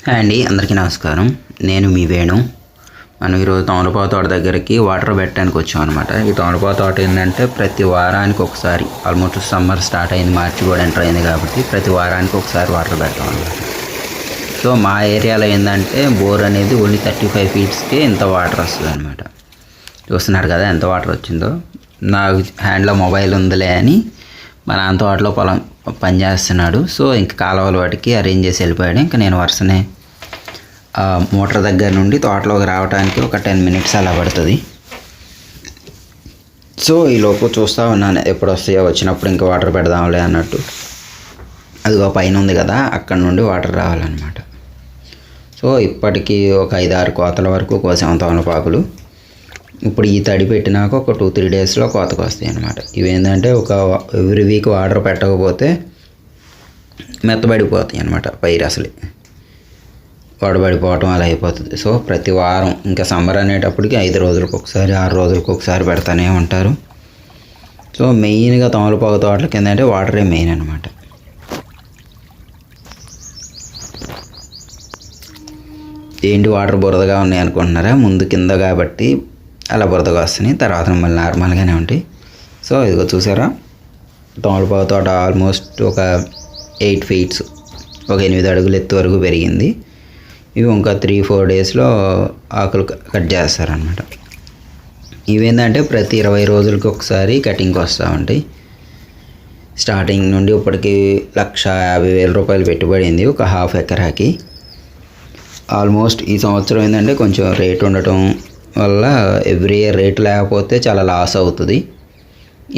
Hi అండి, అందరికీ నమస్కారం. నేను మీ వేణు. మనం ఈరోజు తమలపాకు తోట దగ్గరికి వాటర్ పెట్టడానికి వచ్చాం అనమాట. ఈ తమలపాకు తోట ఏంటంటే ప్రతి వారానికి ఒకసారి, ఆల్మోస్ట్ సమ్మర్ స్టార్ట్ అయింది, మార్చి కూడా ఎంటర్ అయింది కాబట్టి ప్రతి వారానికి ఒకసారి వాటర్ పెడతాం అనమాట. సో మా ఏరియాలో ఏంటంటే బోర్ అనేది ఓన్లీ 35 ఫీట్స్కి ఇంత వాటర్ వస్తుంది అనమాట. చూస్తున్నారు కదా ఎంత వాటర్ వచ్చిందో. నాకు హ్యాండ్లో మొబైల్ ఉందిలే అని మా నాన్న తోటలో పొలం పనిచేస్తున్నాడు. సో ఇంక కాలువల వాటికి అరేంజ్ చేసి వెళ్ళిపోయాడు. ఇంకా నేను వరుసనే మోటార్ దగ్గర నుండి తోటలోకి రావడానికి ఒక 10 మినిట్స్ అలా పడుతుంది. సో ఈలోపు చూస్తూ ఉన్నాను ఎప్పుడు వస్తాయో, వచ్చినప్పుడు ఇంకా వాటర్ పెడదాంలే అన్నట్టు. అదిగో పైన ఉంది కదా, అక్కడ నుండి వాటర్ రావాలన్నమాట. సో ఇప్పటికీ ఒక 5-6 కోతల వరకు కోసాం తమలపాకులు. ఇప్పుడు ఈ తడి పెట్టినాక ఒక 2-3 డేస్లో కోతకు వస్తాయి అన్నమాట. ఇవేంటంటే ఒక ఎవ్రీ వీక్ వాటర్ పెట్టకపోతే మెత్తబడిపోతాయి అన్నమాట. పైరు అసలు వడబడిపోవటం అలా అయిపోతుంది. సో ప్రతి వారం ఇంకా సమ్మర్ అనేటప్పటికి 5 రోజులకు ఒకసారి 6 రోజులకు ఒకసారి పెడతానే ఉంటారు. సో మెయిన్గా తమలపాకు తోటలకి ఏంటంటే వాటరే మెయిన్ అనమాట. ఏంటి వాటర్ బురదగా ఉన్నాయి అనుకుంటున్నారా? ముందు కింద కాబట్టి అలా బురదగా వస్తున్నాయి, తర్వాత మళ్ళీ నార్మల్గానే ఉంటాయి. సో ఇదిగో చూసారా, తమలపాకు తోట ఆల్మోస్ట్ ఒక 8 ఫీట్స్, ఒక 8 అడుగులు ఎత్తు వరకు పెరిగింది. ఇవి ఇంకా 3-4 డేస్లో ఆకులు కట్ చేస్తారనమాట. ఇవేంటంటే ప్రతి 20 రోజులకి ఒకసారి కటింగ్కి వస్తూ ఉంటాయి. స్టార్టింగ్ నుండి ఇప్పటికి 1,50,000 రూపాయలు పెట్టుబడింది ఒక హాఫ్ ఎకరాకి. ఆల్మోస్ట్ ఈ సంవత్సరం ఏంటంటే కొంచెం రేట్ ఉండటం వల్ల ఎవ్రీ ఇయర్ రేటు లేకపోతే చాలా లాస్ అవుతుంది.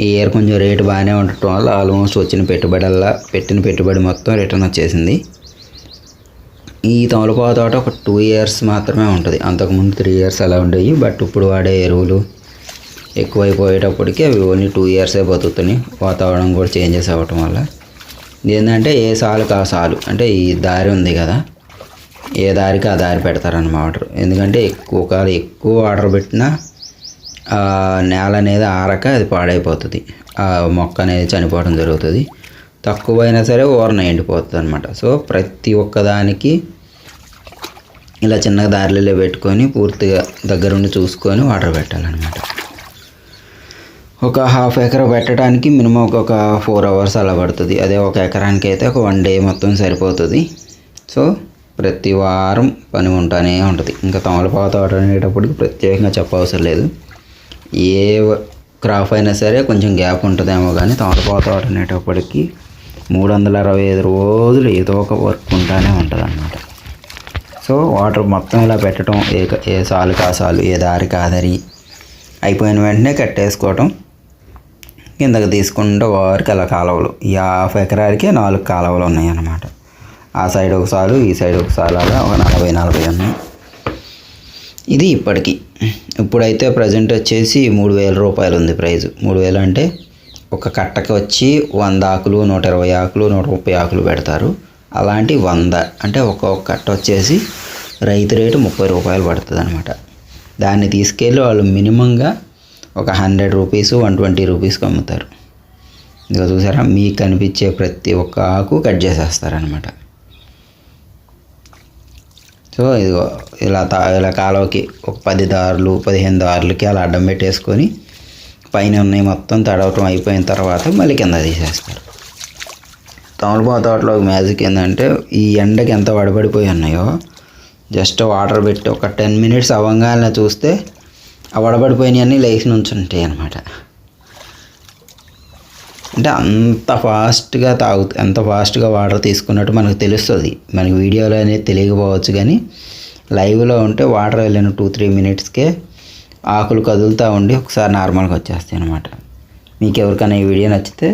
ఈ ఇయర్ కొంచెం రేటు బాగానే ఉండటం వల్ల ఆల్మోస్ట్ పెట్టిన పెట్టుబడి మొత్తం రిటర్న్ వచ్చేసింది. ఈ తమలపాకు తోట ఒక 2 ఇయర్స్ మాత్రమే ఉంటుంది. అంతకుముందు 3 ఇయర్స్ అలా ఉండేవి. బట్ ఇప్పుడు వాడే ఎరువులు ఎక్కువైపోయేటప్పటికి అవి ఓన్లీ 2 ఇయర్సే బతుకుతున్నాయి. వాతావరణం కూడా చేంజెస్ అవ్వటం వల్ల ఏంటంటే ఏ సాలుకి ఆ సాలు, అంటే ఈ దారి ఉంది కదా, ఏ దారికి ఆ దారి పెడతారన్నమాట వాటర్. ఎందుకంటే ఎక్కువ వాటర్ పెట్టినా నేల అనేది ఆరక అది పాడైపోతుంది, ఆ మొక్క అనేది చనిపోవడం జరుగుతుంది. తక్కువైనా సరే ఓరన ఎండిపోతుంది అనమాట. సో ప్రతి ఒక్కదానికి ఇలా చిన్న దారిలో పెట్టుకొని పూర్తిగా దగ్గరుండి చూసుకొని వాటర్ పెట్టాలన్నమాట. ఒక హాఫ్ ఎకర్ పెట్టడానికి మినిమం ఒక 4 అవర్స్ అలా పడుతుంది. అదే ఒక ఎకరానికి అయితే ఒక 1 డే మొత్తం సరిపోతుంది. సో ప్రతి వారం పని ఉంటానే ఉంటుంది. ఇంకా తమలపాకు తోట అనేటప్పటికి ప్రత్యేకంగా చెప్పవసరం లేదు. ఏ క్రాప్ అయినా సరే కొంచెం గ్యాప్ ఉంటుందేమో, కానీ తమలపాకు తోట అనేటప్పటికి 365 రోజులు ఏదో ఒక వర్క్ ఉంటానే ఉంటుంది అన్నమాట. సో వాటర్ మొత్తం ఇలా పెట్టడం, ఏ సాలు కాసాలు, ఏ దారి కాదరి అయిపోయిన వెంటనే కట్టేసుకోవటం, కిందకి తీసుకుంటే వారికి అలా కాలువలు. ఈ హాఫ్ ఎకరానికి 4 కాలువలు ఉన్నాయి అన్నమాట. ఆ సైడ్ ఒక సాలు, ఈ సైడ్ ఒక సాలు, అలా ఒక 40 ఉన్నాయి. ఇది ఇప్పుడైతే ప్రజెంట్ వచ్చేసి 3,000 రూపాయలు ఉంది ప్రైజు. 3,000 అంటే ఒక కట్టకి వచ్చి 100 ఆకులు, 120 ఆకులు, 130 ఆకులు పెడతారు. అలాంటి 100 అంటే ఒక్కొక్క కట్ట వచ్చేసి రైతు రేటు 30 రూపాయలు పడుతుంది అనమాట. దాన్ని తీసుకెళ్ళి వాళ్ళు మినిమంగా ఒక 100 రూపీస్, 120 రూపీస్కి అమ్ముతారు. ఇదిగో చూసారా, మీకు కనిపించే ప్రతి ఒక్క ఆకు కట్ చేసేస్తారనమాట. సో ఇదిగో ఇలా కాలువకి ఒక 10 దారులు, 15 దారులకి అలా అడ్డం పెట్టేసుకొని పైన ఉన్నాయి మొత్తం తడవటం అయిపోయిన తర్వాత మళ్ళీ కింద తీసేస్తారు. తమలపాకు తోటలో మ్యాజిక్ ఏంటంటే ఈ ఎండకి ఎంత వడబడిపోయి ఉన్నాయో, జస్ట్ వాటర్ పెట్టి ఒక 10 మినిట్స్ అవ్వగానే చూస్తే ఆ వడబడిపోయినవన్నీ లేచి నుంచుంటాయి అనమాట. అంటే ఎంత ఫాస్ట్గా వాటర్ తీసుకున్నట్టు మనకు తెలుస్తుంది. మనకి వీడియోలో అనేది తెలియకపోవచ్చు, కానీ లైవ్లో ఉంటే వాటర్ వెళ్ళిన 2-3 మినిట్స్కే ఆకులు కదులుతూ ఉండి ఒకసారి నార్మల్గా వచ్చేస్తాయి అనమాట. మీకు ఎవరికైనా ఈ వీడియో నచ్చితే